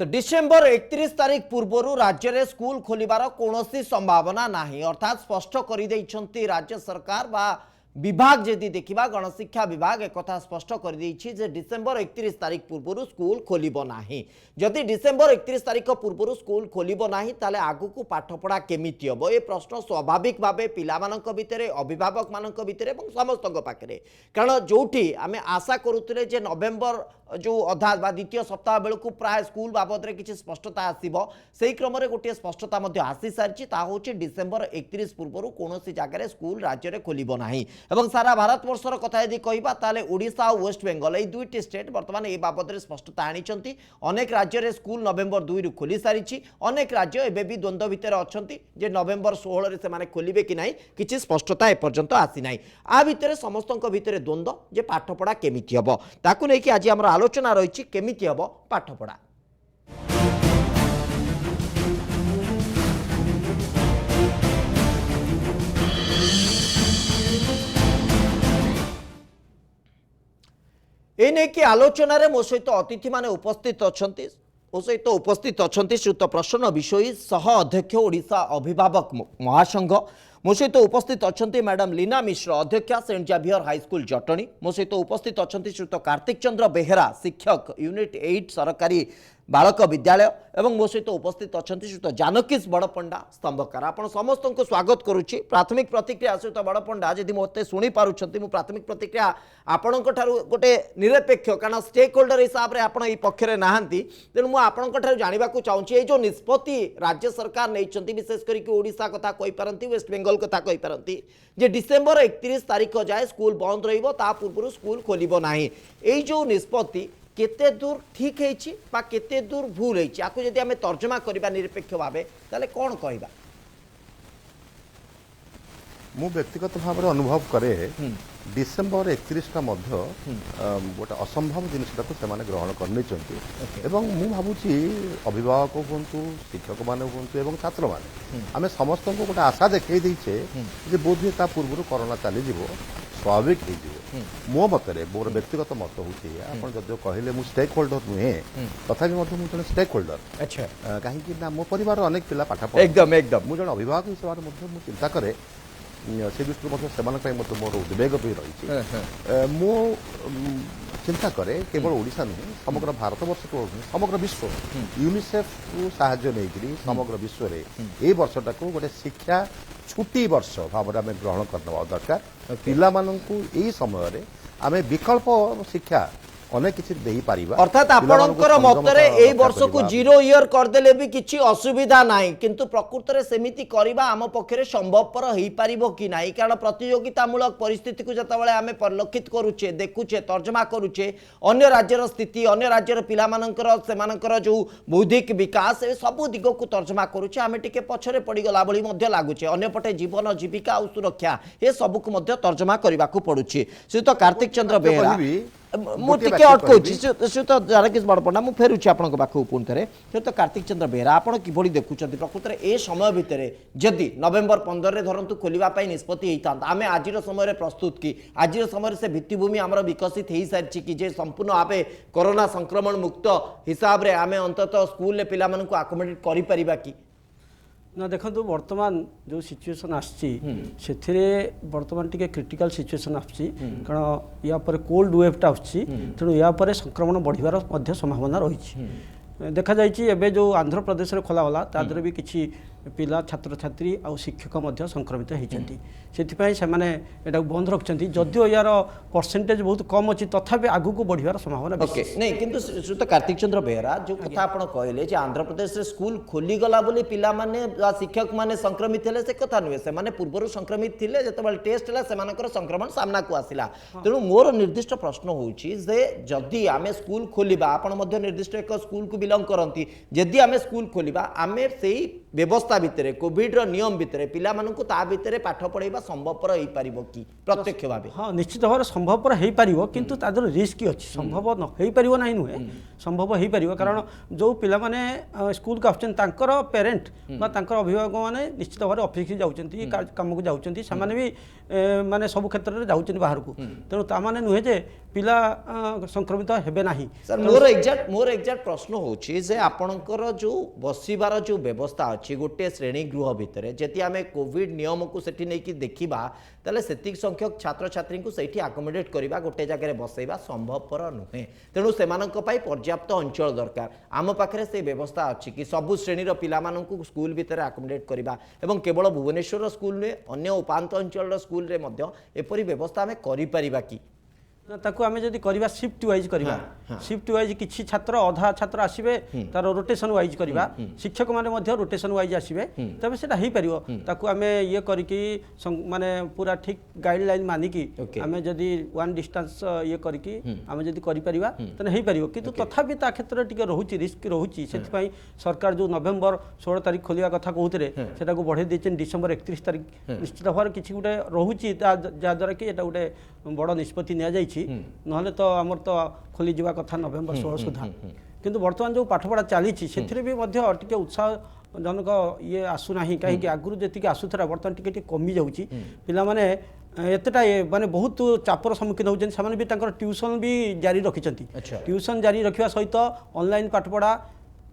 तो डिसेम्बर 31 तारीख पूर्व राज्य में स्कूल खोलिबार कौन संभावना नहीं अर्थात स्पष्ट कर राज्य सरकार बा विभाग जदि देखा गणशिक्षा विभाग एक स्पष्ट कर डिसेम्बर 31 तारीख पूर्व स्कूल खोलिबो नाही। जदि डिसेम्बर 31 तारीख पूर्व स्कूल खोलिबो नाही ताले आगु को पाठपढ़ा केमिति हबो ए प्रश्न स्वाभाविक भावे पिलामानक भितरे अभिभावक मानक भितरे एवं समस्त पाखे कारण जोठी आमे आशा करुतले जे नवेम्बर जो अधा बा द्वितीय सप्ताह बेलू प्राय स्कूल बाबद में किसी स्पष्टता आसो से क्रम गोटे स्पष्टता आसी सारी हूँ डिसेम्बर 31 पूर्व कौन जगह स्कूल राज्य में खोलिबो नाही। एवं सारा भारत वर्षर कथा यदि कहबा ताले ओडिशा और वेस्ट बेंगल ये दुईटी स्टेट बर्तमान ए बाबद में स्पष्टता आनी अनेक राज्य में स्कूल नवेम्बर 2 रु खोली सारी अनेक राज्य एवं भी द्वंद्व भितर अच्छा जे नवेम्बर 16 से खोलिबे कि नहीं किसी स्पष्टता एपर्यंत आसी ना आ भितर समस्त भितर द्वंद्व जे पाठपढ़ा केमिति हबो ताकू लेकिन आज आम आलोचना रही केमिति हबो पाठपढ़ा। एने की आलोचना रे मो सहित अतिथि माने उपस्थित अछंती मो सहित उपस्थित अछंती श्रीयुत प्रसन्न विषयी सह अध्यक्ष ओडिशा अभिभावक महासंघ मो सहित उपस्थित अछंती मैडम लीना मिश्र अध्यक्षा सेंट जेवियर हाईस्कूल जटणी मो सहित उपस्थित अछंती श्रीयुत कार्तिक चंद्र बेहेरा शिक्षक यूनिट 8 सरकारी बालक विद्यालय एवं मो सहित उपस्थित अछंती श्रीयुत जानकीश बड़पंडा स्तंभकार आपण समस्त को स्वागत करुच्ची। प्राथमिक प्रतिक्रिया श्रीयुत बड़पंडा जदि मते शुणी पारुछंती मु प्राथमिक प्रतिक्रिया आपणक ठारू गोटे निरपेक्ष कारण स्टेक होल्डर हिसाब रे आपण ई पक्षरे नाहंती तेणु मु आपणक ठारू जानिबा को चाहूची ए जो निष्पत्ति राज्य सरकार नैचंती विशेष करी कि ओडिशा कथा कहि पारंती वेस्ट बेंगल कथा कहि पारंती जे डिसेम्बर 31 तारीख जाए स्कूल बंद रहिबो ता पूर्व स्कूल खोलिबो नाही ए जो निष्पत्ति केते दूर ठीक है बा केते दूर भूल है आपको जदि आम तर्जमा करबा निरपेक्ष भावे ताले कौन कहबा मु व्यक्तिगत भाव में अनुभव करे डिसेम्बर 31 टा मध्य गोटे असंभव जिनटा को सेमाने ग्रहण करने एवं मु भावुची अभिभावक हूँ शिक्षक मैंने हूँ एवं छात्र मैंने आम समस्त को गोटे आशा देखई देचे जे बोध हुए पूर्व कोरोना चली स्वाभाविक हो मो मतरे मोर व्यक्तिगत मत हूँ जदि कहले मु स्टेक होल्डर नुहे तथापि मुझे स्टेक होल्डर अच्छा कहीं मो परिवार अनेक पिला पाठ पढ़ एकदम एकदम मुझे अभिभावक हिसाब से चिंता करे से दृष्टि मोर उद्वेग भी रही मो चिंता करे केवल ओडिशा नुहे समग्र भारत वर्ष को समग्र विश्व यूनिसेफ को साहाय्य नहीं समग्र विश्व में ये वर्षटा को गोटे शिक्षा छुट्टी वर्ष भाव में ग्रहण करने दरकार पिला यही समय आम विकल्प शिक्षा अनेक किसी दे पारिबा अर्थात आपणकर मतरे एई वर्ष को 0 ईयर करदेले भी किछि असुविधा नाही किंतु प्रकृत रे सेमिति करिबा आम पक्षरे संभवपर हेई पारिबो कि नाही कारण प्रतियोगितामूलक परिस्थिति को जतबेले आमे परिलक्षित करूचे देखुचे तर्जमा करूचे अन्य राज्यर स्थिति अन्य राज्यर पिला मानकर सेमानकर जो बौद्धिक विकास ए सब दिग को तर्जमा करूचे आमे टिके पछरे पड़ी गला बळी मध्ये लागुचे अन्य पटे जीवन जीविका और सुरक्षा ए सब को मध्ये तर्जमा करिबा को पडुची श्रीयुत कार्तिक चंद्र बेहेरा मुझे अटक जानकीश बड़पंडा मुझे फेरुच्छी आपको पाखक पुणी थे तो कार्तिक चंद्र बेहेरा आप कि देखुं प्रकृत में ए समय भितर जदि नवेम्बर 15 धरतु खोलने निष्पत्ति होता आम आज समय प्रस्तुत कि आज समय से भित्तिभूमि आम विकसित हो सारी कि संपूर्ण भाव कोरोना संक्रमण मुक्त हिसाब से आम अंतत स्कूल पिला आकोमोडेट कर कि ना देखो बर्तमान जो सिचुएशन आसी बर्तमान टी क्रिटिकल सिचुएशन आसी कारण या कोल्ड वेवटा आसी तेणु या संक्रमण बढ़िवार संभावना रही देखा जाए जो आंध्र प्रदेश में खोलागला तादर भी किसी पिला छात्र छात्री आ शिक्षक संक्रमित होती से बंद रखते जदिव यार परसेंटेज बहुत कम अच्छी तथापि आगू को बढ़िवार संभावना नहीं किंतु श्रीयुत कार्तिक चंद्र बेहेरा जो कथा आप कहले आंध्र प्रदेश में स्कूल खोलीगला बोली पिला माने शिक्षक माने संक्रमित थे से कथा नुहे से पूर्व संक्रमित थे जो टेस्ट है संक्रमण सामना को आसला तेणु मोर निर्दिष्ट प्रश्न होची जदि आम स्कूल खोलिबा आपण निर्दिष्ट एक स्कूल को बिलंग करती जदि आम स्कूल खोलिबा आम से व्यवस्था व्यवस्था भितर कोविड रो नियम भितर पिला मानकु ता भितर पाठ पढ़ाइबा संभवपर होई परिबो कि प्रत्यक्ष भाबे हाँ निश्चित भाव संभवपर हो पार किंतु तादर रिस्क अच्छी संभव न हो पार ना नुहे संभव हो पार कारण जो पिला माने स्कूल को आसुच्चन तांकर पेरेंट बा तांकर अभिभावक माने निश्चित भाव ऑफिस जाउचंती काम को जाउचंती सामाने भी माने सब क्षेत्र में जाउचंती बाहर को तेणु ता माने नुहे जे पिला संक्रमित हेबे नाही। सर मोर एग्जैक्ट प्रश्न होची जे आपणकर जो बसिबार जो व्यवस्था अच्छी गोटे श्रेणी गृह भितर जदि आमे कोविड नियम को सेठी नै कि देखिबा ताले सेतिक संख्यक छात्र छात्री को सेठी अकोमोडेट करबा गोटे जगह बसैबा संभवपर नुहे तेणु सेमानक पई पर्याप्त अंचल दरकार आम पाखरे से व्यवस्था अच्छी कि सबु श्रेणी रो पिला मानकु स्कूल भितर अकोमोडेट करबा एवं केवल भुवनेश्वर स्कूल रे अन्य उपांत अंचल स्कूल रे मध्य एपरि व्यवस्था आमे करि परिबा कि ताकू आमे जदि करबा शिफ्ट वाइज करबा शिफ्ट वाइज किछि छात्र अधा छात्र आसीबे तार रोटेशन वाइज करबा शिक्षक माने मध्य रोटेशन वाइज आसीबे तबे सेटा हेई परिबो ताकू आमे ये करिकि माने पूरा ठीक गाइडलाइन मानि कि आमे जदि वन डिस्टेंस ये करिकि आमे जदि करि परिबा तने हेई परिबो किंतु तथापि ता क्षेत्र टिके रहूची रिस्क रहूची सेति पई सरकार जो नवेम्बर 16 तारिख खोलिया कथा कहउतरे सेटा को बढ़े देचन डिसेंबर 31 तारिख निश्चित भाव किछि गुटे रहूची जा द्वारा कि एटा गुटे बड़ निष्पत्ति निया जाइछि नहले तो आमर तो खोली जीवा कथा नवेम्बर 16 सुधा किंतु वर्तमान जो पाठपढ़ा चली भी मध्य टिके उत्साह जनक ये आसुना कहीं आगुरी जी आसूला बर्तमान टिके कमी जाऊँगी पिला माने एतटा माने बहुत चापर सम्मुखीन होती भी ट्यूशन भी जारी रखिंट ट्यूशन जारी रखा सहित ऑनलाइन पाठपढ़ा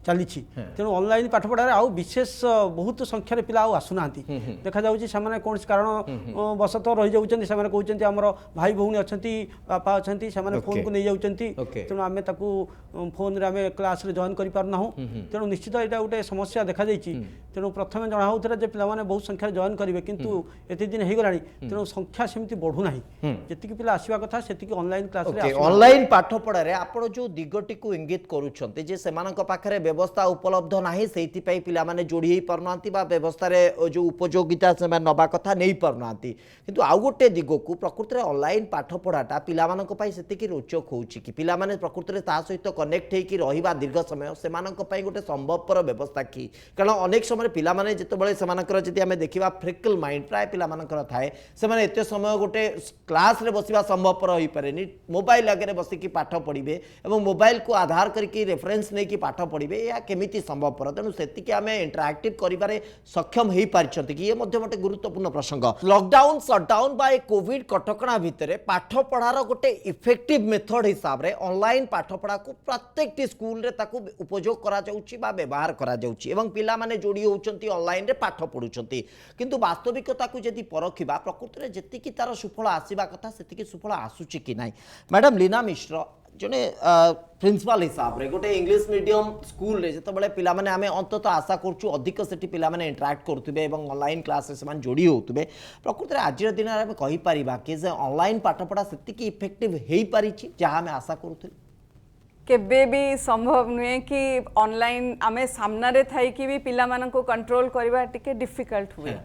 चली तेणु ऑनलाइन पाठपढ़ा आउ विशेष बहुत संख्यार पिला आसुना देखा जाऊँगी कौन कारण बसत रही जाऊँगी कहते आम भाई भौणी अच्छा बापा अच्छा से फोन को नहीं जाऊँगी तेणु आम फोन रे आम क्लास रे जॉइन कर पारना तेणु निश्चित यहाँ गोटे समस्या देखा तेणु प्रथम जनाऊला पे बहुत संख्यार जॉइन करेंगे किंतु एत दिन हो गला तेणु संख्या सेमती बढ़ुना जी पिला आसवा कथा से ऑनलाइन क्लास ऑनलाइन पाठपढ़ा आप जो दिगटी को इंगित करुँचे व्यवस्था उपलब्ध नाही सेति पई पिला माने जोड़ी ही परनांती बा व्यवस्था रे जो उपयोगिता से नबा कथा नहीं परनांती किंतु आउ गोटे दिगो को प्रकृति रे ऑनलाइन पाठ पढ़ाटा पिला मानक पई सेति कि रोचक होउची कि पिला माने प्रकृति रे ता सहित कनेक्ट हे कि रहिबा दीर्घ समय से मानक पई गोटे संभवपर व्यवस्था कि कारण अनेक समय पिला माने जेतेबेले से मानकर जति हमें देखिबा फ्रिकल माइंड प्राय पिला मानकर थाए से माने एते समय गोटे क्लास रे बसिबा संभवपर होई पारेनी मोबाइल आगे बसी कि पाठ पढ़िबे एवं मोबाइल को आधार करके रेफरेंस नै कि पाठ पढ़िबे या केमिति संभवपर तेणु सेतिके आमे इंटरैक्टिव करिबारे सक्षम हेई पारिछंती कि ये मध्य गोटे गुरुत्वपूर्ण प्रसंग लॉकडाउन शटडाउन बाय कोविड कटकणा भितर पाठ पढ़ार गोटे इफेक्टिव मेथड हिसाब रे ऑनलाइन पाठ पढ़ा को प्रत्येक स्कूल रे ताकू उपयोग करा जाउची बा व्यवहार करा जाउची एवं पिला माने जोड़ी होउचंती ऑनलाइन रे पाठ पढुचंती किंतु वास्तविकता को यदि परखिबा प्रकृति रे जेतिकी तार सुफल आसीबा कथा सेतिकी सुफल आसुची कि नाही मैडम लीना मिश्र जने प्रिंसिपल हिसाब रे गोटे इंग्लिश मीडियम स्कूल रे जतबेले पिला माने आमे अंतत आशा करछु अधिक सेठी पिला माने इंटरैक्ट करथुबे एवं ऑनलाइन क्लास से मान जोड़ी होतुबे प्रकृति रे आज दिन रे कहि परिबा कि जे ऑनलाइन पाठ पढ़ा सेति की इफेक्टिव हेई परिछि जहा हमें आशा करथुले केबे भी संभव नुहे कि ऑनलाइन आमे सामना रे थाई कि भी पिला मानन को कंट्रोल करबा टिके डिफिकल्ट हुए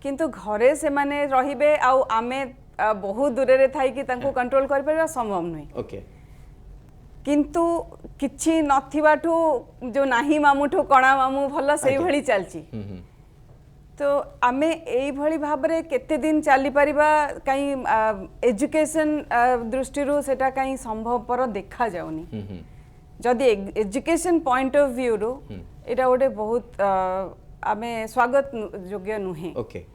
किंतु घरे से माने रहिबे आउ आमे बहुत दूर रे थाई कि तांको कंट्रोल कर परबा संभव नुहे ओके किंतु किछि नथिबाठू जो नाही मामुठू कणा मामू भल सेई भली चलची तो आमे एई भली भाबरे केते दिन चली परिबा काई एजुकेशन दृष्टि रो सेटा काई संभव पर देखा जाउनी जदि एजुकेशन पॉइंट ऑफ व्यू रो एटा गोटे बहुत आमे स्वागत योग्य नुहे ओके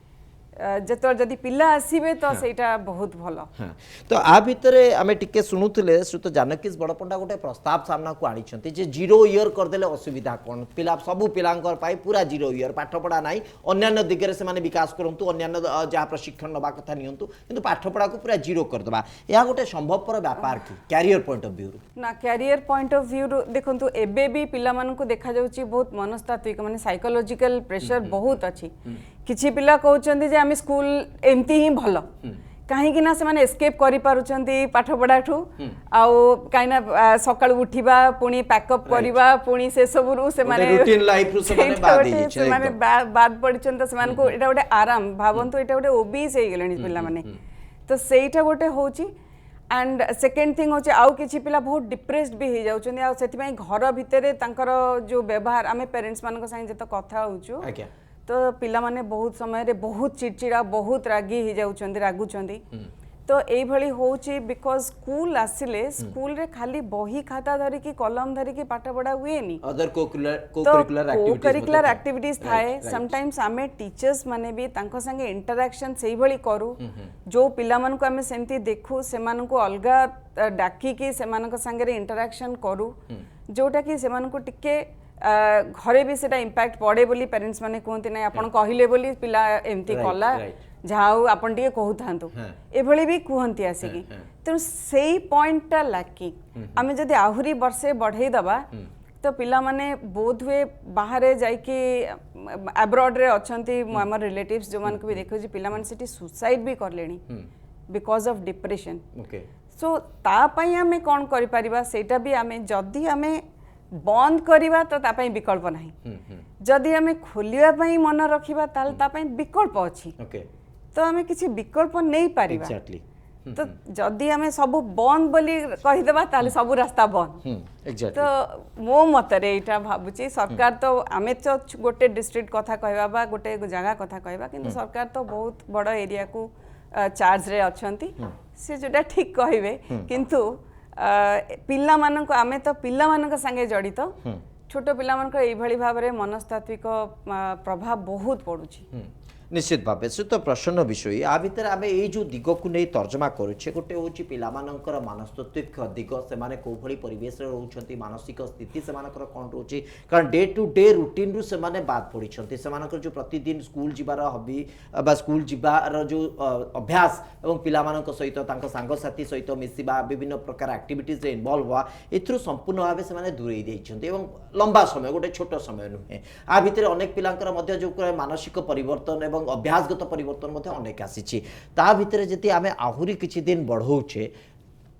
जतो जदि पिला आसीबे तो सेटा बहुत भलो तो आ भितरे आमे टिके सुनुथिले श्रुत जानकीस बड़पंडा गोटे प्रस्ताव सामना को आनी छंती जे 0 ईयर कर देले असुविधा कोन पिला सबु पिलांकर पाई पूरा 0 ईयर पाठ पढ़ा नाही अन्यान्य दिगरे से माने विकास करंतु अन्यान्य जहा प्रशिक्षण नबा कथा नियंतु किंतु पाठ पढ़ा को पूरा 0 कर दबा या गोटे संभवपर व्यापार की कैरियर पॉइंट ऑफ व्यू ना कैरियर पॉइंट ऑफ व्यू देखंतु एबे भी पिला मानन को देखा जाउची बहुत मनस्तात्विक माने साइकोलॉजिकल प्रेशर बहुत अछि किछि पिला कहउचंदी जे आमे स्कूल एमती ही भलो कहीं ना से एस्केप करि पारुचंती पाठ पढ़ा ठू आउ कहीं सकाळ उठिबा पुणी पैकअप करबा पुणी से सब रु से रूटीन लाइफ रु से माने बाद पड़िचंत से मान को एटा गोटे आराम भावंतु एटा गोटे ओबीस हे गेलनी पिला माने तो सेटा गोटे होची एंड सेकेंड थिंग होचे आउ किछि पिला बहुत डिप्रेस्ड भी हो जाउचंदी आ सेति घर भितरे तांकर जो व्यवहार आमे पेरेंट्स मान को संगे जत कथा होचु तो पिला माने बहुत समय रे बहुत चिड़चिड़ा बहुत रागी हो जाउछंदी रागुछंदी तो एई भली होउची बिकॉज स्कूल आसिले स्कूल रे खाली बही खाता धरी की कलम धरी की पाठ पढ़ा हुए नी अदर तो को-करिकुलर एक्टिविटीज थाए समटाइम्स आमे टीचर्स माने भी तांको संगे इंटरैक्शन सेही भली करू जो पिला मन को आमे सेमती देखू से मान को अलगा डाकी की से मान को संगे रे इंटरैक्शन करू जोटा कि से मान को टिके घरे भी सेटा इंपैक्ट पड़े बोली पेरेंट्स माने कहते ना आपण कहिले बोली पिला एमती कला जाऊ आपण टिके कहूथांतु एभली भी कहंती आसिकी तेणु सेई पॉइंटटा लाकी आमे जदि आहुरी वर्षे बढ़ाई दबा तो पिला माने बोध हुए बाहर जाइकी अब्रॉड रे अछंती हमर रिलेटिव्स जो मान को भी देखो जी पिला माने सेठी सुसाइड भी कर लेनी बिकॉज ऑफ डिप्रेशन सो ता पई आमे कोन करि परिबा सेटा भी आमे जदि आमे बंद करिबा तो ता पई विकल्प नाही जदि आमे खोलिबा पई मन रखिबा ताल ता पई विकल्प अछि तो आमे किछि विकल्प नहीं पारिबा तो जदि आमे सब बंद बोली कहि देबा ताले सब रास्ता बंद तो मो मतरे एटा भाबुची सरकार तो आमे तो गोटे डिस्ट्रिक्ट कथा कहबा बा गोटे जगह कथा कहबा किंतु सरकार तो बहुत बड़ एरिया को चार्ज रे अछंती से जोटा ठीक कहबे किंतु पिला मानक आमे तो पिला मानक संगे जड़ित छोट पिला मानक एई भली भाबरे मनस्तात्विक प्रभाव बहुत पड़ुची निश्चित भाव से तो प्रश्न विषय आ भितर आम ये जो दिग को नहीं तर्जमा करुचे गोटे हूँ पिलामानंकर मनस्तात्विक दिग से कौ भली परिवेश रोचंती मानसिक स्थिति से कौन रोचे कारण डे टू डे रुटीन रु से बाद पड़ी से जो प्रतिदिन स्कूल जीवार हबी बा स्कूल जीवार जो अभ्यास और पिला सहित सांगसाथी सहित मिसवा विभिन्न प्रकार एक्टिविटीज इनवल्व हुआ एथुरु संपूर्ण भाव से दूरे देइछंती एवं लंबा समय गोटे छोट समय नुहे आ भितर अनेक पिलांकर मध्य जो मानसिक परिवर्तन अभ्यासगत परिवर्तन अनेक आसी ता भितर जदि आमे आहुरी किछि दिन बढ़ौछे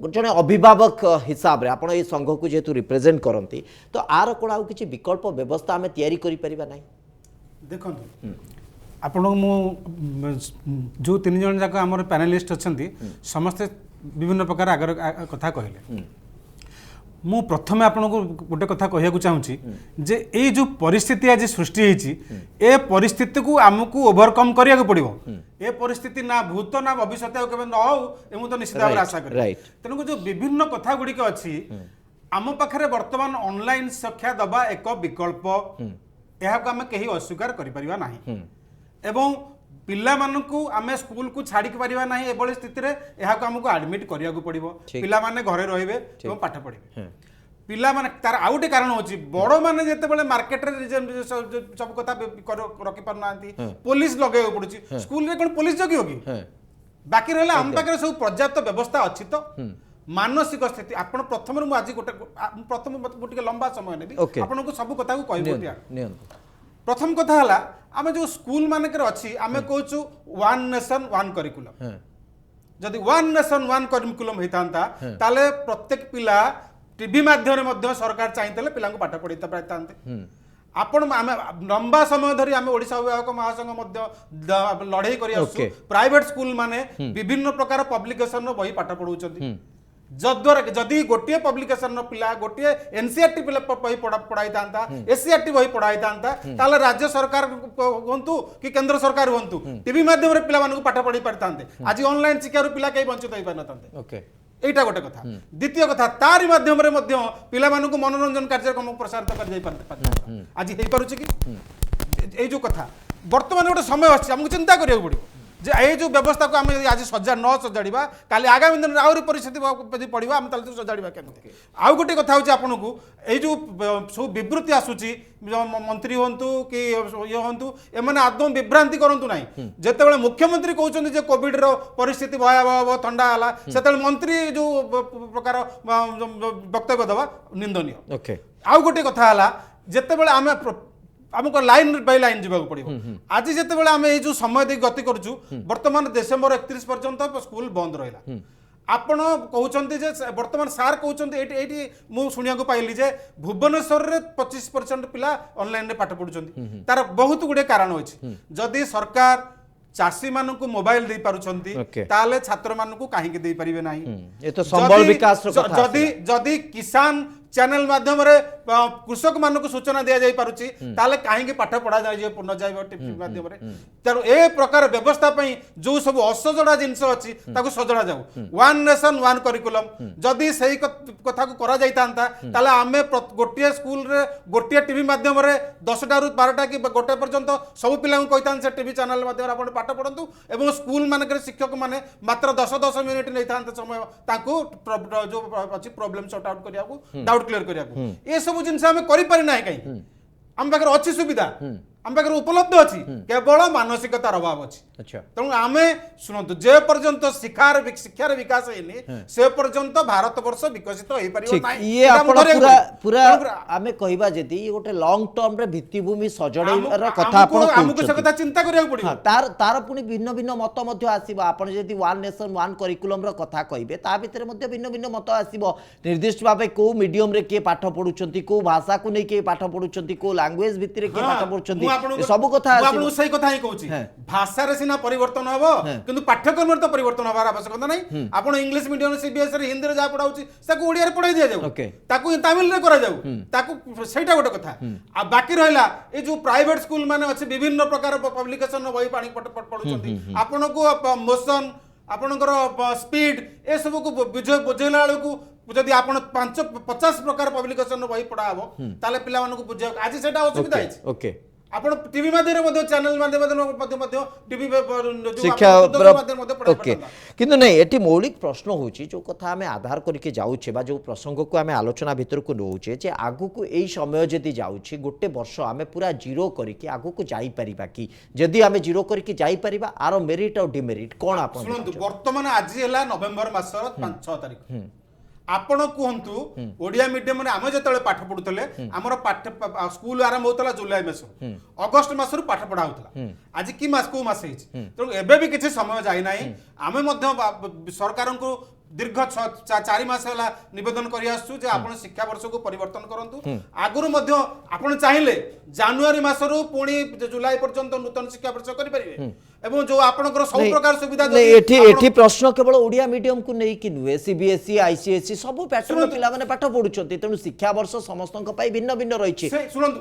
जड़े अभिभावक हिसाब रे आपण ए संघ को जेतु रिप्रेजेंट करंती तो आर कोन आउ किछि विकल्प व्यवस्था आमे तयारी करि परिबा नै देखंतु आपण मु जो तीन जन जाक हमर पैनलिस्ट अछंती समस्त विभिन्न प्रकार आगर कथा कहले मु प्रथमे आपन को गोटे कथा कहया को चाहूची जे ए जो परिस्थिति आज सृष्टि हेची ए परिस्थिति को हमकु ओवरकम करिया को पड़िबो ए परिस्थिति ना भूत ना भविष्य केबे न हो एमु तो निश्चित भाव आशा करी तेनु जो विभिन्न कथा गुडी के अछि आम पाखरे वर्तमान ऑनलाइन शिक्षा दबा एक विकल्प एहा को हम कहीं अस्वीकार करि परिबा नाही एवं पिला मानकु आमे स्कूल को छाड़ी परिबा नाही एबोली स्थिति रे एहा को हमकु एडमिट करिया को पड़िबो पिला माने घरे रहिबे एवं पाठ पढिबे पिला माने तार आउटे कारण होची बड़ो माने जेते बेले मार्केट रे सब कथा रखि पर नांती पुलिस लगे पड़ुची स्कूल रे कोन पुलिस जगी होगी बाकी रहला हम पाके सब पर्याप्त व्यवस्था अछि तो मानसिक स्थिति आपण प्रथम रे मु आज गोटे प्रथम गोटे लंबा समय नेबी आपण को सब कथा को कहबो दिया प्रथम कथा हला आमे जो स्कूल मानकर अछि आमे कहूछु वन नेशन वन करिकुलम जदि वन नेशन वन करिकुलम हेतांता ताले प्रत्येक पिला टीवी माध्यम मध्य सरकार चाहिए पिला पाठ पढ़ी पारते आपण लंबा समय धरी आम ओडिशा अभिभावक महासंघ मध्य लड़ाई कर प्राइवेट स्कूल माने विभिन्न प्रकार पब्लिकेशन बही पाठ पढ़ाऊँ जद्वारा जदि गोटे पब्लिकेशन पिला गोटे एनसीईआरटी बही पढ़ाई था एससीईआरटी बही पढ़ाई था राज्य सरकार हूँ कि केंद्र सरकार हूँ टीवी माध्यम पिला पाठ पढ़ी पारते आज ऑनलाइन शिक्षा पिला कहीं वंचित हो पार न एटा गोटे कथा द्वितीय कथा तारी माध्यम रे मध्य पिला मानकु मनोरंजन कार्यक्रम प्रसारित कर जाई पारते आज हेई पारुछि कि ए जो कथा वर्तमान गोटे समय अछि हमकु चिंता करिया पड़िबो जे ए जो व्यवस्था को हम आज सजा न सजाड़िबा काली आगामी दिन आउरी परिस्थिति पड़िबा हम ताले सजाड़िबा केमते आउ गोटे कथा होछि आपनकु ए जो सब विवृत्ति आसुछि मंत्री होंतु कि ये होंतु एमाने आदम विभ्रांति करंतु नाही जेतेबेले मुख्यमंत्री कहउछन जे कोविड रो परिस्थिति भयावह ठंडा हला सेतेबेले मंत्री जो प्रकार वक्तव्य दबा निंदनीय आउ गोटे कथा हला जेतेबेले आमे हमको लाइन बाय लाइन जीवा पड़ो आज जिते आम ये समय दे गति करूँ बर्तमान डिसेम्बर 31 पर्यंत स्कूल बंद रहा आपण कहते बर्तमान सार कहते मुझे शुणा पाइली जे भुवनेश्वर में 25% पिला ऑनलाइन पाठ पढ़ुं तार बहुत गुड़े कारण अच्छी जदि सरकार चाषी मानक मोबाइल दे पारुछंती ताले छात्र मानक कहीं दे पारिबे नाही ये तो संबल विकास जदि किसान चैनल माध्यम कृषक मान सूचना दि जाई पारुची ताले काहेकि पाठ पढ़ा जाय न जाय टीवी माध्यम तेणु ए प्रकार व्यवस्था जो सब असजड़ा जिनस अच्छी सजड़ा जाऊ वन नेशन वन करिकुलम जदि सही कथा को करा जाई थांता ताले आमे गोटे स्कूल रे गोटे टीवी माध्यम रे 10टा रु 12टा कि गोटे पर्यंत सब पिला को कहितान से टीवी चैनल माध्यम आपण पाठ पढंतु एवं स्कूल मानकर शिक्षक माने मात्र 10 मिनिट नै थांते समय ताकू जो अछि प्रॉब्लम सॉर्ट आउट करिया को डाउट क्लियर करिया को ए सब जिंस हमें करि पारि नाही काई हम पाकर अच्छी सुविधा हम पाकर उपलब्ध अच्छी केवल मानसिकतार अभाव अच्छी अच्छा तेणु आमे शुणु जे पर्यंत शिक्षार विकास हैनी से पर्यंत भारत वर्ष विकसित होई परिबो नाही ये आपण पूरा आमे कहिबा जदी ये गोटे लॉन्ग टर्म रे भित्तिभूमि सजड़ेर कथा आपण हमको से कथा चिंता करिया पड़िबो तार पुनी भिन्न भिन्न मत मध्य आसीबो आपण जदी वन नेशन वन करिकुलम रो कथा कहिबे ता भितरे मध्य भिन्न भिन्न मत आसीबो निर्दिष्ट भाबे को मीडियम रे के पाठ पढुचंती को भाषा को नै के पाठ पढुचंती को लैंग्वेज भितरे के पाठ पढुचंती सब कथा आपन सही कथा ही कहूची भाषा रे सिना परिवर्तन हबो किंतु पाठ्यक्रम रे तो परिवर्तन हबार आवश्यकता नहीं आपण इंग्लिश मीडियम सीबीएसई रे हिंदी रे जा पढाउची ताकू ओडिया रे पढाई दिया जाऊ ताकू तमिल रे करा जाऊ ताकू सेटा गोटे कथा आ बाकी रहला ए जो प्राइवेट स्कूल माने अछि विभिन्न प्रकार पब्लिकेशन बही पानी पढुचंती आपण को मोशन आपणकर स्पीड ए सब को बुझेला को जदि आपण 50 प्रकार पब्लिकेशन बही पढ़ा हबो ताले पिला मानको बुझे आज सेटा असुविधा है ओके आपण टीवी माध्यम मध्ये चैनल माध्यम टीवी शिक्षा ओके किंतु नहीं एटी मौलिक प्रश्न होची जो कथा हमें आधार करके जाउछे बा जो प्रसंग को हमें आलोचना भीतर को नउछे जे आगु को एई समय जदी जाउछी गोटे वर्ष हमें पूरा जीरो करके आगु को जाई परिबा की जदी हमें जीरो करके जाई परिबा आरो मेरिट और डिमेरिट कोन आपण सुनंतु वर्तमान आज हैला नवेम्बर मासर 5-6 तारिख आपण कहतु ओडिया मीडियम रे आमे जतले पाठ पढुतले हमर पाठ स्कूल आरंभ होतला जुलाई मास अगस्त मासरु पाठ पढा होतला आज की मास को मास हेछि तो एबे भी किछि समय जाई नाही आमे मध्य सरकार को दीर्घ 4 मास हला निवेदन करि आसु जे आपण शिक्षा वर्ष को परिवर्तन करंतु आगुरु मध्य आपण चाहिले जनवरी मासरु पुणी जुलाई पर्यंत नूतन शिक्षा वर्ष करि परिबे एवं जो आपनकर सब प्रकार सुविधा एठी प्रश्न केवल ओडिया मीडियम को नै कि नुए सीबीएसई आईसीएसई सब पैटर्न पिला माने पाठ पढुचंती तेनु शिक्षा वर्ष समस्तक पई भिन्न भिन्न रहिछि सुनंतु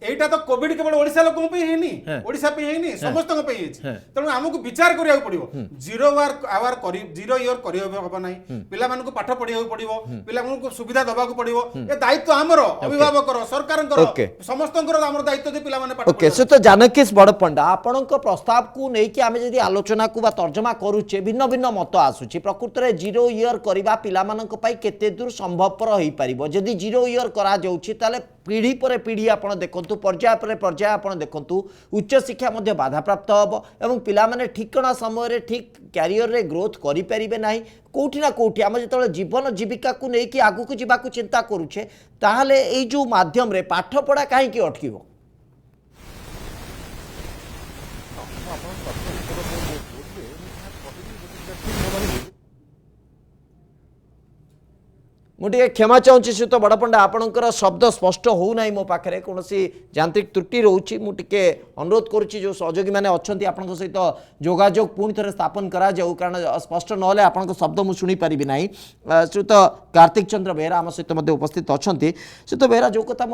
एटा तो कोविड केवल ओडिसा लोक पई हेनी ओडिसा पई हेनी समस्तक पई हेछि तेनु हमकु विचार करिया पड़िबो जीरो आवर करी जीरो ईयर करियो हबो नै पिला मानको पाठ पढियो पड़िबो पिला मानको सुविधा दबा को पड़िबो ए दायित्व हमरो अभिभावकर सरकारकर समस्तकर हमर दायित्व जे पिला माने पाठ ओके से तो जानकीस बड़पंडा आपनक प्रस्ताव को नै कि आमे जदी आलोचना को बा तर्जमा करूचे भिन्न भिन्न मत आसुची प्रकृत रे जीरो ईयर करबा पिला मानक पई केते दूर संभवपर होई परिबो जदी जीरो ईयर करा जाउची ताले पीढ़ी पर पीढ़ी आपण देखंतु पर्याय पर पर्याय आपण देखंतु उच्च शिक्षा मध्ये बाधा प्राप्त हबो एवं पिला माने ठिकना समय रे ठीक कैरियर रे ग्रोथ करि परिबे नाही कोठी ना कोठी आमे जतले जीवन जीविका को नै कि आगु को जीवा को चिंता करूचे ताहाले एई जो माध्यम रे पाठ पढा काहे कि अटकीबो मुझे क्षमा चाहूँगी श्रीयुत बड़पंडा आपणकर शब्द स्पष्ट हो ना मो पाखे कौन यांत्रिक त्रुटि रोचे मुझे अनुरोध करुच्ची जो सहयोगी मैंने अच्छा आप सहित जोगाजोग पुणी थे स्थापन करा जाऊ कारण स्पष्ट ना आप शब्द मुझे शुणी पारि ना श्रीयुत कार्तिक चंद्र बेहरा आम सहित उपस्थित अच्छा श्रीयुत बेहरा जो कथा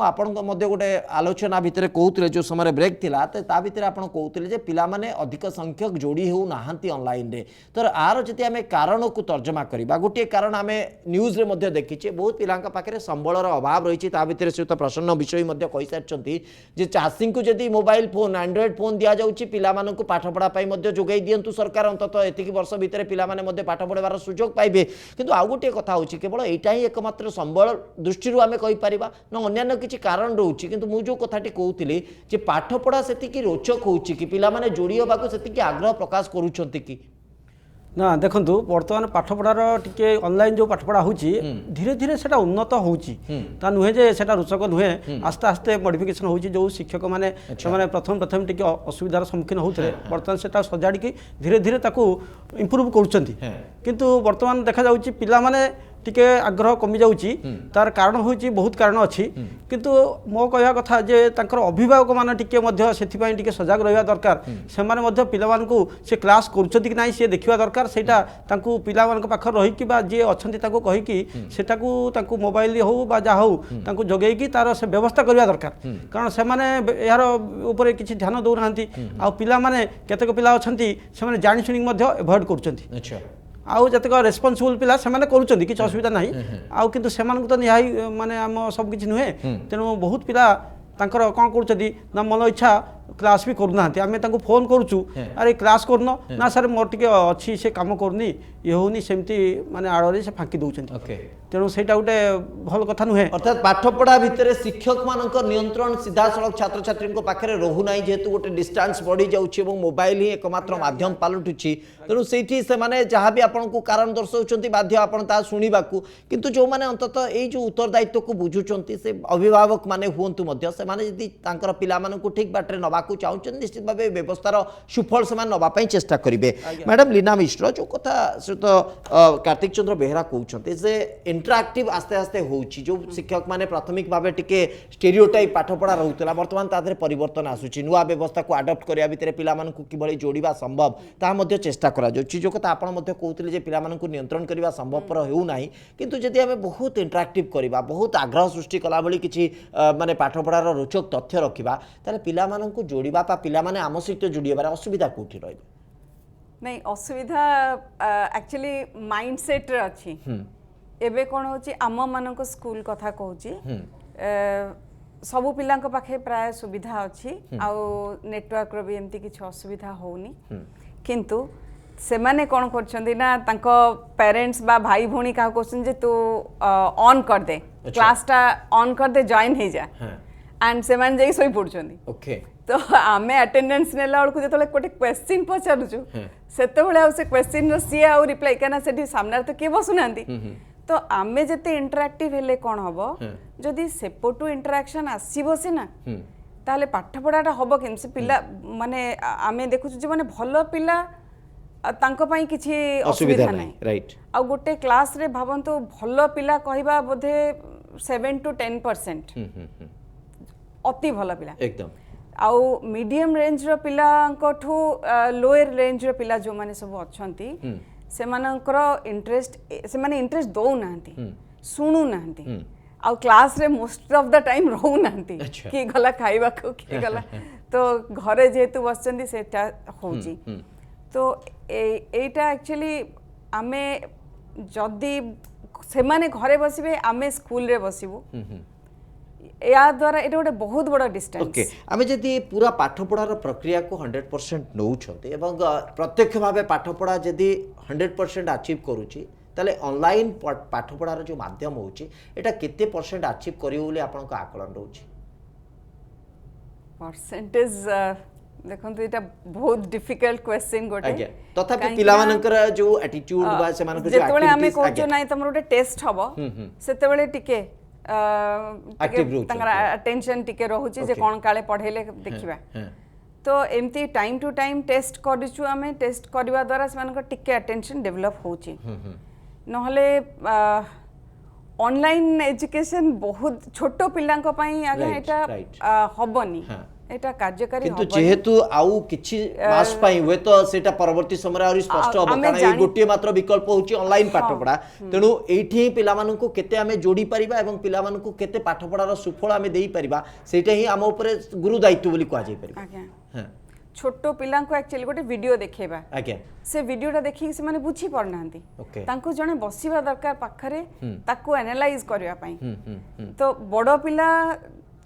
मुझे गोटे आलोचना भितर कहते जो समय ब्रेक थिला ता भितर आप कहते पिलाने अधिक संख्यक जोड़ी हो नहांती ऑनलाइन रे तो आर जदि आम कारण को तर्जमा करवा गोटे कारण आम न्यूज रे देखी बहुत पिला पाखे संबलर अभाव रही भितर श्रीयुत प्रसन्न विषय कही सारी चाषी को जदि मोबाइल फोन एंड्रॉइड फोन दि जाऊँगी पिला पाठ पढ़ा जोगाई दिंतु सरकार अंततः एतिक वर्ष भितर पिलाने पाठ पढ़ार सुजोग पाइबे किंतु आउ गोटे कथा होची केवल एटा ही एकमात्र संबल दृष्टि आम कहीपर ना अन्य किसी कारण रोचे किंतु मुझे कथाटी कहूली जे पाठ पढ़ा से रोचक हो पिलाने जोड़ी होगा से आग्रह प्रकाश करुँच कि ना देखु बर्तमान पाठ पढ़ार टी ऑनलाइन जो पाठ पढ़ा होची धीरे धीरे सेटा उन्नत होची ता नुहे जे सेटा रोचक नुहे आस्ते आस्ते मॉडिफिकेशन होची जो शिक्षक माने से प्रथम टी असुविधार सम्मुखीन होते बर्तमान सेटा सजाड़ी धीरे धीरे ताकू इम्प्रूव करुँच किंतु बर्तमान देखा जाउची पिला माने टिके आग्रह कमी जाउची तार कारण होची बहुत कारण अछि किंतु मो कहया कथा जे तांकर अभिभावक मान टिके मध्य सेथि पई टिके सजग रहया दरकार से माने मध्य पिला मान को से क्लास करूछथि कि नाही से देखिबा दरकार सेटा तांकु पिला मान को पाखर रही कि बा जे अछंती तांको कहि कि सेटाकू तांको मोबाइल हो बा जा हो तांको जगेई कि तार से व्यवस्था करबा दरकार कारण से माने यार ऊपर किछि ध्यान दउ रहंती आ पिला माने केतेक पिला अछंती से माने जानि सुनि मध्य अवॉइड करूछंती अच्छा आउ जतक रेस्पॉन्सिबल पिला से माने करूछंती कि असुविधा नाही आउ किंतु से मान को तो निहाई माने हम सब किछि नुहे तेनु बहुत पिला तांकर कोन करूछंती ना मन इच्छा क्लास भी करू नांती आमे तांको फोन करूछु अरे क्लास करनो ना सर मोर टिके अछि से काम करनी ये होनी सेमती माने आड़रे से फांकी दउछंती ओके तेणु सेटा गोटे भल कथा नुहे अर्थात पाठपढ़ा भितर शिक्षक मानक नियंत्रण सीधा सड़क छात्र छात्री पाखे रहू ना जेहेतु गोटे डिस्टेंस बढ़ी जाउछि एवं मोबाइल ही एकमात्र माध्यम पालटुछि तेणु सेठी से माने जहाँ भी आपन को कारण दर्शाउछंती बाध्य आपन ता सुनिबाकू किंतु जो माने अंततः एई जो उत्तरदायित्व को बुझुछंती से अभिभावक माने हुअंतु मध्य से माने यदि तांकर पिला मानकू ठीक बाटरे नबाकू चाहुछन निश्चित भाबे व्यवस्थार सुफल से माने नबा पई चेष्टा करिवे मैडम लीना मिश्र जो कथा से तो कार्तिक चंद्र बेहरा कहउछंती से इंटरैक्टिव आस्ते आस्ते होउछि जो शिक्षक माने प्राथमिक भाबे टिके स्टेरियोटाइप पाठपढ़ा रहउतला वर्तमान तादरे परिवर्तन आसुछि नुवा व्यवस्था को अडॉप्ट करिया भितरे पिला मानकू किभଳି जोड़िबा संभव ता मध्ये चेष्टा करा जाउछि जो कथा आपण मध्ये कहउतले जे पिला मानकू नियंत्रण करिबा संभवपर हेउ नाही किंतु जदि हमें बहुत इंटरैक्टिव करिबा बहुत आग्रह सृष्टि कला भଳି किछि माने पाठपढ़ार रोचक तथ्य रखिबा ताले पिला मानकू जोड़िबा पा पिला माने आम सहित जोड़िबार असुविधा कोठी रहइबे नहीं असुविधा एक्चुअली माइंडसेट रे अछि एबे कोन होची आम मानक स्कूल कथा कहूची सबु पिलांक पाखे प्राय सुविधा अछि आ नेटवर्क रो भी एमती किछ असुविधा होउनी किंतु से माने कोन करछंदी ना तांको पेरेंट्स बा भाई भोनी का क्वेश्चन जे तू ऑन कर दे क्लास टा ऑन कर दे जॉइन हे जा एंड से माने जे सोई पड़छंदी ओके तो आमे अटेंडेंस नेला बळकु जेतले कोटे क्वेश्चन पचारुछु सेते बेले आ से क्वेश्चन रो सी आ रिप्लाई कना सेठी सामने तो के बसुनांती तो आमे जते इंटरैक्टिव हेले कोन हबो जदि सेपोटू इंटरैक्शन आसीबो सिना ताले पाठ पढाटा हबो केम से पिला माने आमे देखुछु जे माने भलो पिला तांको पई किछि असुविधा नै राइट आ गोटे क्लास रे भाबंतु भलो पिला कहिबा बोधे 7 to 10% अति भलो पिला एकदम आउ मीडियम रेंज रो पिलांकठू लोअर रेंज रो पिला जो माने सब अछंती से मानकर इंटरेस्ट से माने इंटरेस्ट दो नांती सुनु नांती आउ क्लास रे मोस्ट ऑफ द टाइम रहू नांती कि गला खाइबा को कि गला तो घरे जेतु बसचंदी सेटा होजी तो एटा एक्चुअली आमे जदी से माने घरे बसिबे आमे स्कूल रे बसिबू या द्वारा एटा गोटे बहुत बड़ा डिस्टेंस ओके आमे जदि पूरा पाठपढ़ार प्रक्रिया को 100% नौछंती एवं प्रत्यक्ष भावे पाठपढ़ा जदि 100% अचीव करूची ताले ऑनलाइन पाठपढ़ार जो माध्यम होची एटा केते परसेंट अचीव करियो बोली आपन को आकलन रहउची परसेंटेज देखंतु एटा बहुत डिफिकल्ट क्वेश्चन गोटे आज्ञा तथापि पिला मानकर जो एटीट्यूड बा से मानकर जो जेतबेले आमे कहजो नाही तमर गोटे टेस्ट हबो सेतेबेले टिके अटेंशन टिके रहूची जे कोन काले पढेले देखिबा तो एमती टाइम टू टाइम टेस्ट करिछु आमे टेस्ट करबा द्वारा से मानकर टिके अटेंशन डेवलप होची नहले ऑनलाइन एजुकेशन बहुत छोटो पिलांक पई आगे एटा हबनी एटा कार्यकारी किंतु जेहेतु आउ किछि मास पई हुए तो सेटा परवर्ती समय आरि स्पष्ट होबो कारण ए गोटे मात्र विकल्प होची ऑनलाइन पाठपढ़ा तेनु एठी पिला मानकू केते आमे जोड़ी परिबा एवं पिला मानकू केते पाठपढ़ार सुफल आमे देई परिबा सेटा ही आम ऊपर गुरु दायित्व बोली कहा जाई परिबा आज्ञा छोटो पिला को एक्चुअली गोटे वीडियो देखेबा आज्ञा से वीडियोटा देखि से माने बुझी पड़नांती तांको जने बसिबा दरकार पाखरे ताको एनालाइज करबा पई तो बड़ो पिला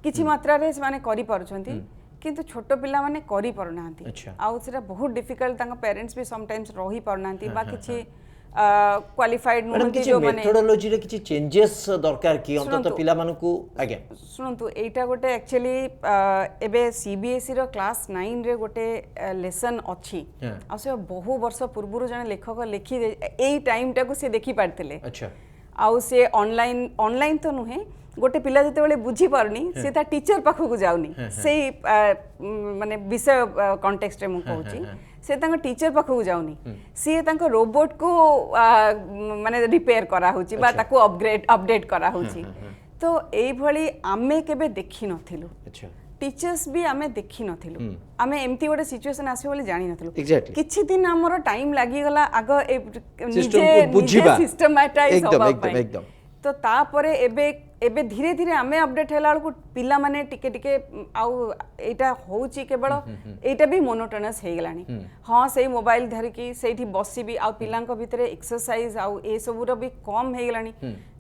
किछि मात्रा रे से माने करि पारुछंती किंतु छोटो पिला माने करि पारुनांती आउ सेटा बहुत डिफिकल्ट तांको पेरेंट्स भी सम टाइम्स रही पारुनांती बा किछि क्वालिफाइड नुमंती जो माने मेथोडोलॉजी रे किछि चेंजेस दरकार कि अंतत पिला मानकू आज्ञा सुनंतु एटा गोटे एक्चुअली एबे सीबीएसई रो क्लास 9 रे गोटे लेसन अछि आ से बहु वर्ष पूर्व जने लेखक लिखी एई टाइम टा को से देखि पारथिले अच्छा आउ से ऑनलाइन तो नुहे गोटे पिला जते बेले बुझी पारनी से ता टीचर पाखो को जाउनी सेई माने विषय कॉन्टेक्स्ट रे मु कहूची से तांको टीचर पाखକୁ जाउनी सी तांको रोबोट को माने रिपेयर करा होची बा ताको अपडेट करा होची तो एई भली आमे केबे देखि नथिलु अच्छा टीचर्स भी आमे देखि नथिलु आमे एमती गोटे सिचुएशन आसे बोली जानि नथिलु Exactly. किछि दिन हमरो टाइम लागि गला आगो System को बुझिबा। सिस्टमैटाइज एकदम, होबा एकदम, पई। एकदम। तो तापरे एबे धीरे धीरे आमे अपडेट हैला को पिला माने टिके टिके आउ एटा होची केवल एटा भी मोनोटोनस हे गलानी हां सेही मोबाइल धरि की सेठी बसिबी आउ पिलांको भितरे एक्सरसाइज आउ ए सबुर भी कम हे गलानी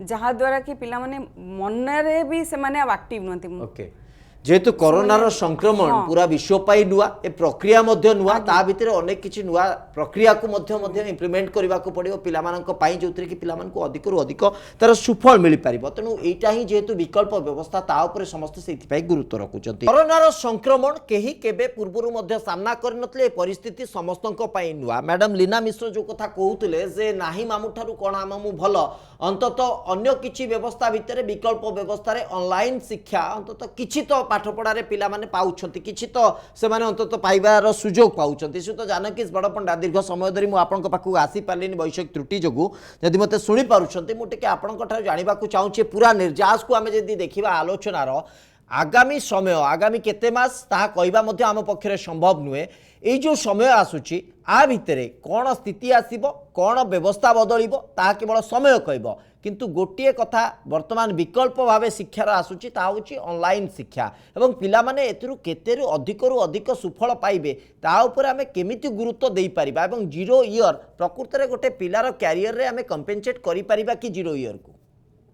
जहा द्वारा कि पिला माने मनरे भी से माने एक्टिव नथि ओके जेहेतु कोरोनार संक्रमण पूरा विश्व पाई नुआ ए प्रक्रिया मध्य नुआ ता भितरे अनेक किछि नुआ प्रक्रिया को मध्य इम्प्लीमेंट करबा को पड़ियो पिला मानक पई जोतरे कि पिला मानक अधिक रु अधिक तार सुफल मिल पारिबो तेनु एटा ही जेहेतु विकल्प व्यवस्था ता ऊपर समस्त सेति पई गुरुत्व रखुचंती कोरोनार संक्रमण केही केबे पूर्वरु मध्य सामना करनतले परिस्थिति समस्तक पई नुआ मैडम लीना मिश्र जो कथा कहउतले जे नाही मामू ठारू कोना मामू भलो अंतत अन्य किछि व्यवस्था भितरे विकल्प व्यवस्था रे ऑनलाइन शिक्षा अंतत किछि तो पाठपढ़ारे पिला माने पाउछंती किछि तो से माने अंतत पाइबार सुजोग पाउछंती सु तो जानकी बड़पंडा दीर्घ समय धरी मु आपनक पाखु आसी पालिनी वैषयिक त्रुटि जगु यदि मते सुनि पारुछंती मु टिके आपनक ठार जानिबा को चाहूचे पूरा निर्यास को आमे यदि देखिबा आलोचनार आगामी समय आगामी केते मास ता कहबा मध्ये आम पक्षरे संभव नुहे एई जो समय आसुची आ भितरे कौन स्थिति आसीबो कौन व्यवस्था बदलिबो ता केवल समय कहबो किंतु गोटिए कथा वर्तमान विकल्प भावे शिक्षार आसुची ता होची ऑनलाइन शिक्षा एवं पिला माने एतरु केतेरु अधिक सुफल पाइबे ता ऊपर आमे केमिति गुरुत्व देई परिबा एवं 0 इयर प्रकृति रे गोटे पिलार कैरियर रे आमे कंपेंसेट करि परिबा कि 0 इयर को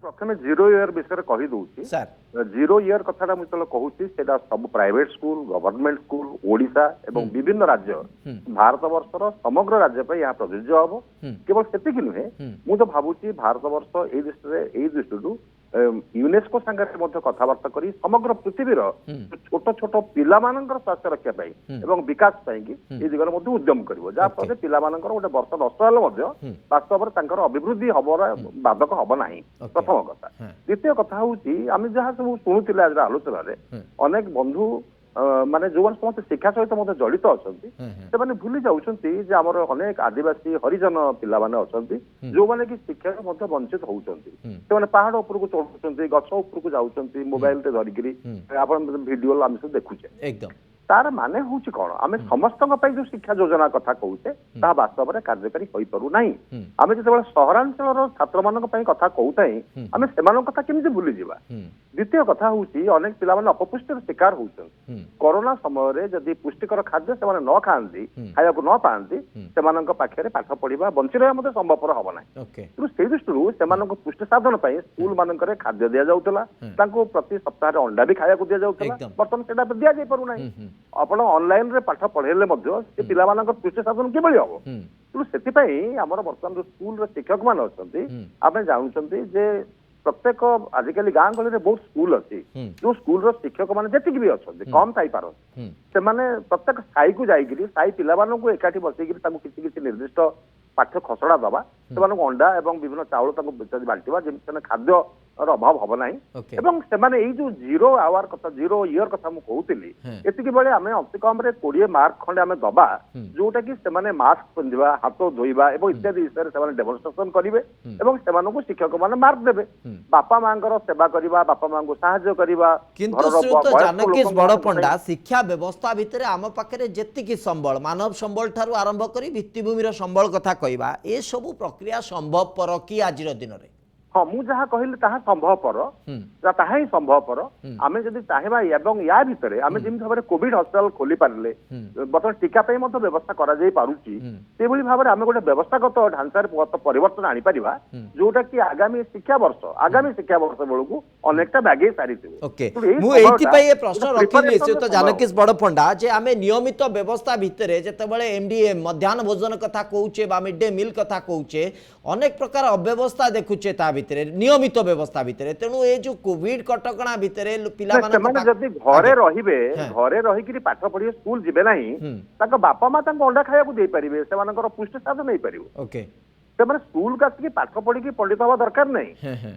प्रथमे 0 इयर विषय कहि दउची सर 0 इयर कथाटा मु तले कहूची सेटा सब private school government school Odisha एवं विभिन्न राज्य भारत वर्षर समग्र राज्य पे यहाँ प्रযোज्य हबो केवल सेतिक नुहे मु तो भाबुची भारत वर्ष एई दृष्टिरू यूनेस्को संगे मध्य कथबार्ता करी समग्र पृथ्वीर छोट छोट पिला मानकर स्वास्थ्य रक्षा पाई एवं विकास पाई कि ए दिगरे मध्य उद्यम करिवो जा फले पिला मानकर गोटे वर्ष नष्ट हेले मध्य वास्तव रे तांकर अभिवृद्धि हबर बाधक हब नाही प्रथम कथा द्वितीय कथा होउची आमे जहा सब सुनुतिले आज आलोचना रे अनेक बंधु माने जो समस्त शिक्षा सहित मध्य जड़ित अछंती से माने भूली जाउछंती जे हमर अनेक आदिवासी हरिजन पिला माने अछंती जो माने कि शिक्षा मध्य वंचित होउछंती से माने पहाड़ ऊपर को चढ़ुछंती गछ ऊपर को जाउछंती मोबाइल ते धरिकरी आपण वीडियो हम सब देखुछे एकदम तार माने होउची कोन आमे समस्तक पई जो शिक्षा योजना कथा कहूचे ता वास्तव रे कार्यकारी होई परू नाही आमे जेतेबेले सहरांचल रो छात्र मानक पई कथा कहूताई आमे सेमान कथा केमिति भूली जिबा द्वितीय कथा होउची अनेक पिला माने अपपुष्टिर शिकार होउछन कोरोना समय रे जदि पुष्टिकर खाद्य से माने न खांती खाया को न पांती सेमानक पाखरे पाठ पढिबा बंची रहबा मते संभवपर हबो नाही ओके तो से दृष्टिरू सेमानक पुष्टि साधन पई स्कूल मानकरे खाद्य दिया जाउतला तांको प्रति सप्ताह रे अंडा भी खाया को दिया जाउतला बर्तन सेटा दिया जाय परू नाही आपण ऑनलाइन रे पाठ पढेले मध्य से पिला मानक पुष्टि साधन के बळी हबो तो सेति पई हमर वर्तमान स्कूल रे शिक्षक मान अछंती आपण जानुचंती जे प्रत्येक आजिकली गाँ गहली रे बहुत स्कूल अच्छी जो स्कूल रो शिक्षक माने जेतिक भी अछंती कम थाई पार से माने प्रत्येक साई को जाईगिरी साई पिला मानन को एकाठी बसैगिरी ताको किछि किछि निर्दिष्ट पाठ्य खसड़ा दबा से अंडा एवं विभिन्न चाउल ताको बांटिबा जेमि खाद्य अभाव हब नाही एवं सेमाने एई जो 0 आवर कथा 0 इयर कथा मु कहउतिली एतिकी बेले आमे अति कम रे 20 मार्क खंडे आमे दबा जोटा कि सेमाने मास्क पिंधिबा हाथ धोइबा एवं इत्यादि विषय सेमाने डेमोन्स्ट्रेशन करिवे एवं सेमानकु शिक्षक माने मार्क देबे बापा मांगर सेवा करिबा बापा मांगु सहाय्य करिबा किंतु श्रीयुत जानकी बड़पंडा शिक्षा व्यवस्था भितर आम पाखे जेतिकी संबल मानव संबल ठारू आरंभ करी भित्तिभूमिर संबल कथा कहबा ए सबु प्रक्रिया संभवपर कि आजिर दिन रे हाँ मु जहाँ कहली ताहा संभवपर ताहा ही संभवपर आमे जदि चाहेबा एवं या भितरे आमे जेमि भाबरे कोविड हॉस्पिटल खोली पारले बर्तमान टीका पे मतो व्यवस्था करा जाई पारुची ते भली भाबरे आमे गोटे व्यवस्थागत ढांचा रे परिवर्तन आनी परिबा जोटा कि आगामी शिक्षा वर्ष बेलकु अनेकटा बागे सारिथिबे ओके मु एथि पई ए प्रश्न रखिली से तो जानकी बड़पंडा जे आमे नियमित व्यवस्था भितरे जेतेबेले एमडीएम मध्याह्न भोजन कथा कहूचे बा मिड डे मील कथा कहूचे अनेक प्रकार अव्यवस्था देखुचे ता भितरे नियमित व्यवस्था भितरे तेणु ए जो कोविड कटकणा भितरे पिला माने जदि घरे रहिबे घरे रहि कि पाठ पढिए स्कूल जिबे नाही ताको बापा मा ताको अंडा खाया को दे परिबे सेमानकर पुष्टि साधन नै परिबो ओके ସେମାନେ ସ୍କୁଲକୁ ଆସିକି ପାଠ ପଢିକି ପଣ୍ଡିତ ହବା ଦରକାର ନାହିଁ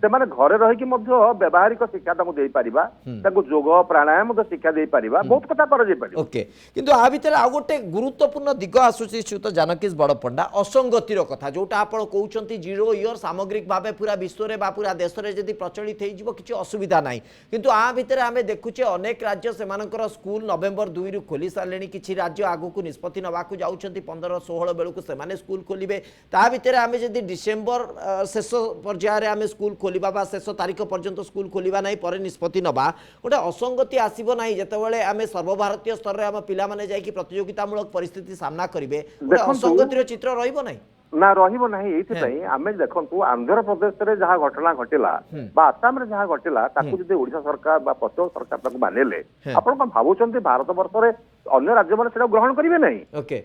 ସେମାନେ ଘରେ ରହିକି ମଧ୍ୟ ବ୍ୟବହାରିକ ଶିକ୍ଷା ତାଙ୍କୁ ଦେଇପାରିବା ତାଙ୍କୁ ଯୋଗ ପ୍ରାଣାୟାମ ମଧ୍ୟ ଶିକ୍ଷା ଦେଇପାରିବା ବହୁତ କଥା କରାଯାଇପାରିବ। ओके किंतु आ भितर आ गोटे गुरुत्वपूर्ण दिग आसुची श्रीयुत जानकीश बड़पंडा असंगतिर कथा जोटा आपण कहउचंती 0 इयर सामग्रिक भावे पूरा विश्व रे बा पूरा देश रे जदी प्रचलित हेइ जिवो किछि असुविधा नाही किंतु आ भितर आमे देखुचे अनेक राज्य सेमानकर स्कूल नवेम्बर 2 रु खोली सारलेनी किछि राज्य आगु को निष्पत्ति नबाकू जाउचंती 15-16 बेलू को सेमाने स्कूल खोलिबे ता भितर आमे जदी डिसेंबर शेष पर्याय रे आमे स्कूल खोलिबा बा शेष तारीख पर्यंत स्कूल खोलिबा नाही परे निष्पत्ति नबा गोटे असंगति आसीबो नाही जेतेबेले आमे सर्वभारतीय स्तर रे आम पिला माने जाई कि प्रतियोगितामूलक परिस्थिति सामना करिवे गोटे असंगतिर चित्र रहिबो नाही ना रहिबो नाही एइथिପାଇଁ ଆମେ ଦେଖନ୍ତୁ ଆନ୍ଧ୍ର ପ୍ରଦେଶରେ ଯାହା ଘଟଣା ଘଟିଲା ବା ଆସାମରେ ଯାହା ଘଟିଲା ତାକୁ ଯଦି ଓଡ଼ିଶା ସରକାର ବା ପଶ୍ଚିମ ସରକାର ତାକୁ ମାନିଲେ ଆପଣ କଣ ଭାବୁଛନ୍ତି ଭାରତ ବର୍ଷରେ ଅନ୍ୟ ରାଜ୍ୟମାନେ ସେଟା ଗ୍ରହଣ କରିବେ ନାହିଁ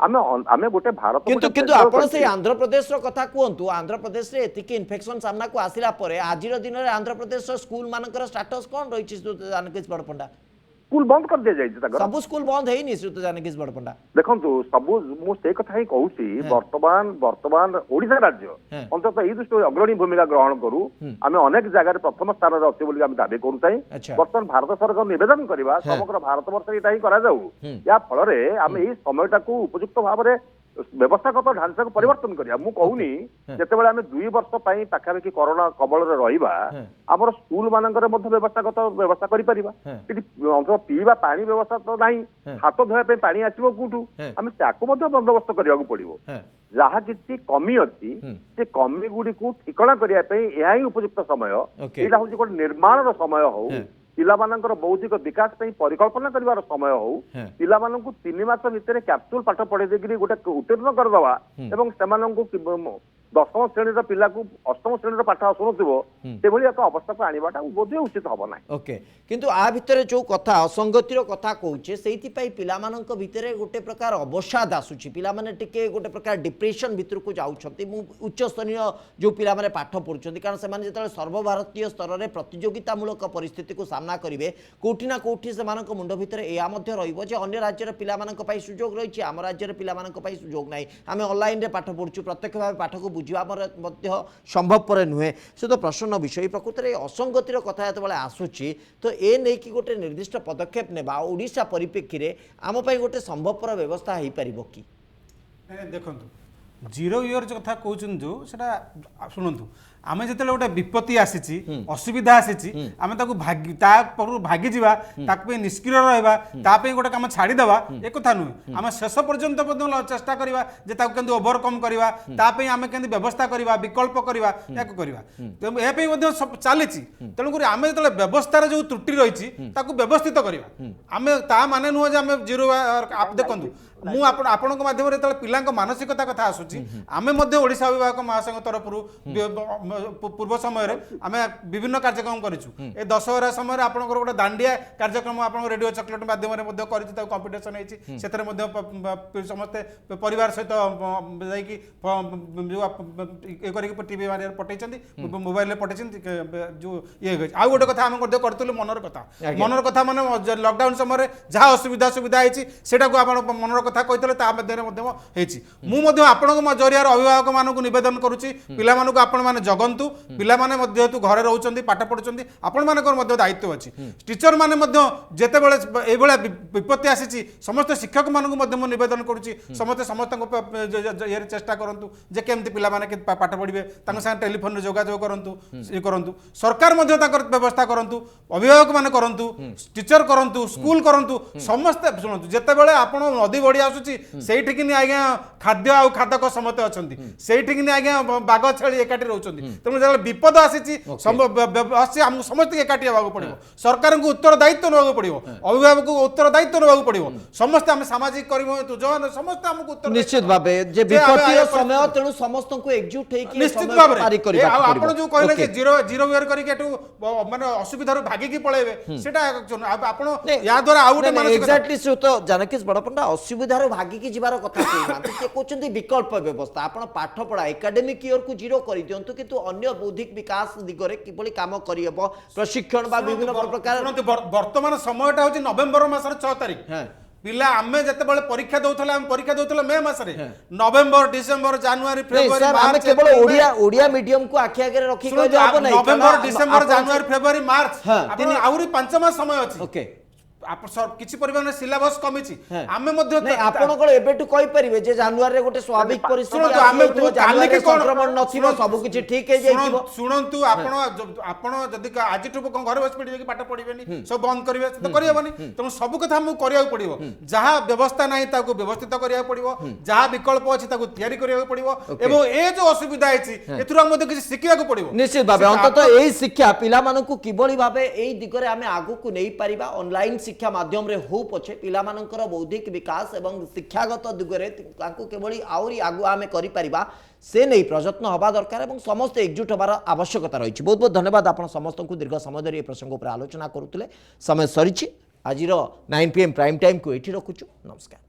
ଆମେ ଆମେ ଗୋଟେ ଭାରତ କିନ୍ତୁ ଆପଣ ସେଇ ଆନ୍ଧ୍ର ପ୍ରଦେଶର କଥା କୁହନ୍ତୁ ଆନ୍ଧ୍ର ପ୍ରଦେଶରେ ଏତିକି ଇନଫେକ୍ସନ ସାମ୍ନାକୁ ଆସିଲା ପରେ ଆଜିର ଦିନରେ ଆନ୍ଧ୍ର ପ୍ରଦେଶର ସ୍କୁଲ ମାନଙ୍କର ଷ୍ଟାଟସ୍ କଣ ରହିଛି जानकीश बड़पंडा स्कूल बंद कर दिया जाइए सब स्कूल बंद है नहीं श्रीयुत जानकीश बड़पंडा देखंतु सब मु से कथा ही कहूची वर्तमान ओडिशा राज्य अंततः एई दृष्टि अग्रणी भूमिका ग्रहण करू आमे अनेक जगह प्रथम स्थान रे अछि बोली आमे दाबी करू ताई वर्तमान भारत सरकार निवेदन करबा समग्र भारत वर्ष एटा ही करा जाऊ या फल रे आमे एई समयटा को उपयुक्त भाव रे व्यवस्थागत ढांचा को परिवर्तन करिया मु कहूनी जेतेबेले आमे 2 वर्ष पई पाखापाखि कोरोना कबल रे रहिबा हमर स्कूल मानकर मध्ये व्यवस्था करि परिबा कि अंत पीवा पानी व्यवस्था तो नाही हाथ धोया पे पानी आसीबो कुठू आमे ताको मध्ये बंदोबस्त करिया को पड़िबो जहा किछि कमी अछि से कमी गुडी को ठिकणा करिया पे एहा ही उपयुक्त समय एटा होछि कोन निर्माण रो समय हो पिलामानंकर बौद्धिक विकास पे परिकल्पना करिवार समय हो पिलामानंकु 3 मास भितर कैप्सूल पाठ पढ़े देगिरी गोटे उत्तीर्ण करदवा एवं सेमानंकु 10म श्रेणी पिला को 8म श्रेणी पाठ आसुनथिबो सेभली एक अवस्था को आनिबाटा बोधे उचित हबो ना ओके किंतु आ भितर जो कथा असंगतिर कथा कहूचे सेति पई पिलामानंक भितर गोटे प्रकार अवसाद आसुची पिला माने टिके गोटे प्रकार डिप्रेशन भितर को जाउछंती मु उच्च स्तरीय जो पिला माने पाठ पढुछंती कारण से माने जतले सर्वभारतीय स्तर रे प्रतियोगितामूलक परिस्थिति को सामना करिवे कोठी ना कोठी सेमानंक मुंड भितर एया मध्ये रहिबो जे अन्य राज्य रे पिला मानंक पई सुजोग रहिछि आम राज्य रे पिला मानंक पई सुजोग नाही आमे ऑनलाइन रे पाठ पढुछु प्रत्यक्ष भाव पाठ को बुझिबा मध्य संभवपर नुहे से तो प्रश्न विषय प्रकृत में असंगतिर कथा जो आसूची तो ए नहीं कि गोटे निर्दिष्ट पदक्षेप नेबा ओडिशा परिप्रेक्षी रे आम पई गोटे संभवपर व्यवस्था हो पार कि देखो 0 इयर जो कथा कहउछन जो सेटा सुनंतु आमे जतले गोटे विपत्ति आसीची असुविधा आसीची आमे ताकू भागी ता परू भागी जीवा ताक पे निष्क्रिय रहबा ता पे गोटे काम छाड़ी देबा ए कथा नु आमे शेष पर्यंत बदल चेष्टा करबा जे ताकू केंदि ओवरकम करबा ता पे आमे केंदि व्यवस्था करबा विकल्प करबा याक करबा तो ए पे मध्ये चालीची तेनु करी आमे जतले व्यवस्था रे जो त्रुटि रहिची ताकू व्यवस्थित करबा आमे ता माने नु जे आमे 0 आप देखंतु मु आपन माध्यम रे तले पिलांक मानसिकता कथा आसुची आमे मध्ये ओडिशा अभिभावक महासंघ तरफरु पूर्व समय रे आमे विभिन्न कार्यक्रम करिछु ए दशहरा समय रे आपनकर गोटे दांडिया कार्यक्रम आपन रेडियो चॉकलेट माध्यम रे मध्ये करिछु ता कंपटीशन हेछि सेतरे मध्ये समस्त परिवार सहित जाई कि जो ए करि टीवी मारे पठैछन्ती मोबाइल रे पठैछन्ती जो ये आ गोटे कथा हम मध्ये करतलु मनर कथा माने लॉकडाउन समय रे जहा असुविधा सुविधा हेछि सेटा को आपन मनर कथा कहितले ता मध्ये मध्ये हेछि मु मध्ये आपन जरियार अभिभावक मानकु निवेदन करूछि पिला मानकु आपन माने जगंतु पिला माने मध्ये हेतु घरे रहउचन्ती पाठ पढुचन्ती आपन मानकर मध्ये दायित्व अछि टीचर माने मध्ये जेते बेले ए बेला विपत्ति आसीछि समस्त शिक्षक मानकु मध्ये मु निवेदन करूछि समस्त ये चेष्टा करंतु जे केमति पिला माने पाठ पढिबे तांग संग टेलीफोन रे जोगाजोग करंतु ये करंतु सरकार मध्ये ताकर व्यवस्था करंतु अभिभावक माने करंतु टीचर करंतु स्कूल करंतु समस्त सुनंतु जेते बेले आपन नदी बढी आसुछि सेठी किनी आज्ञा खाद्य आ खादक समते अछंती सेठी किनी आज्ञा बाग छेली एकाठी रहउचंती तेनु जेले विपद आसीछि हम समस्त एकाठी हेबाक पड़िबो सरकार को उत्तरदायित्व नेबाक पड़िबो अभिभावक को उत्तरदायित्व नेबाक पड़िबो समस्त हम सामाजिक कर्मी तो जन समस्त हमको उत्तर निश्चित भाबे जे विपत्तिर समय तेनु समस्त को एकजुट हे कि निश्चित भाबे पारी करबा आपण जो कहले जे 0 इयर करी केटू माने असुविधा रो भागी की पळेबे सेटा आपण या द्वारा आउट मानसिक एक्जेक्टली तो जानकीश बड़पंडा असुविधा रो भागी की जीवार कथा कहना ते कहउचंती विकल्प व्यवस्था आपण पाठ पढा एकेडमिक इयर को 0 करि दियंतु किंतु अन्य बौद्धिक विकास दिगरे किबळी काम करियबो प्रशिक्षण बा विभिन्न प्रकार वर्तमान समयटा होची नवेम्बर मासर 6 तारिख पिला आमे जेतेबेले परीक्षा दउथले हम परीक्षा दउथले मे मासरे नवेम्बर डिसेम्बर जनवरी नहीं फेब्रुआरी सर आमे मार्च केवल एप्रिल, ओडिया ओडिया मीडियम को आखि आगे रखी शुणु, कहले हबो नहीं नवेम्बर डिसेम्बर जनवरी फेब्रुआरी मार्च हाँ, आपण आउरी 5 मास समय अछि ओके किछि परिमाण सिलेबस कमिछि हाँ। आमे मध्ये नहीं आपण को एबेटू कहि परिबे जे जनवरी रे गोटे स्वाभाविक परिस्थिति शुणु, आमे आसी काली के कोन संक्रमण नथिबो सब किछि ठीक हे जाइतिबो शुणंतु आपण जदि आज घर बस पड़ी पाठ पढ़िबेनी सब बंद करिवे तो करियबनी तेणु सब कथा हमକୁ କରିବାକୁ पड़िबो जहाँ व्यवस्था नाही ताको व्यवस्थित କରିବାକୁ पड़िबो जहाँ विकल्प अछि ताको तयारी କରିବାକୁ पड़िबो एवं ए जो असुविधा अछि एथुरा मध्ये किछि शिखिବାକୁ पड़िबो निश्चित भावे अंततः यही शिक्षा पिला मानकु किबोली भावे एई दिगरे आमे आगु को नै परिबा ऑनलाइन शिक्षा माध्यम रे हो पछे पिला मानकर बौद्धिक विकास एवं शिक्षागत दिगरे तांको केवली आउरी आगु आमे करि परिबा से नहीं प्रयत्न हवा दरकार एवं समस्त एकजुट हबार आवश्यकता रही। बहुत बहुत धन्यवाद आप समस्त को दीर्घ समय धरी प्रसंग उपर आलोचना करुले समय सरी आज 9 PM प्राइम टाइम को ये रखुचु नमस्कार।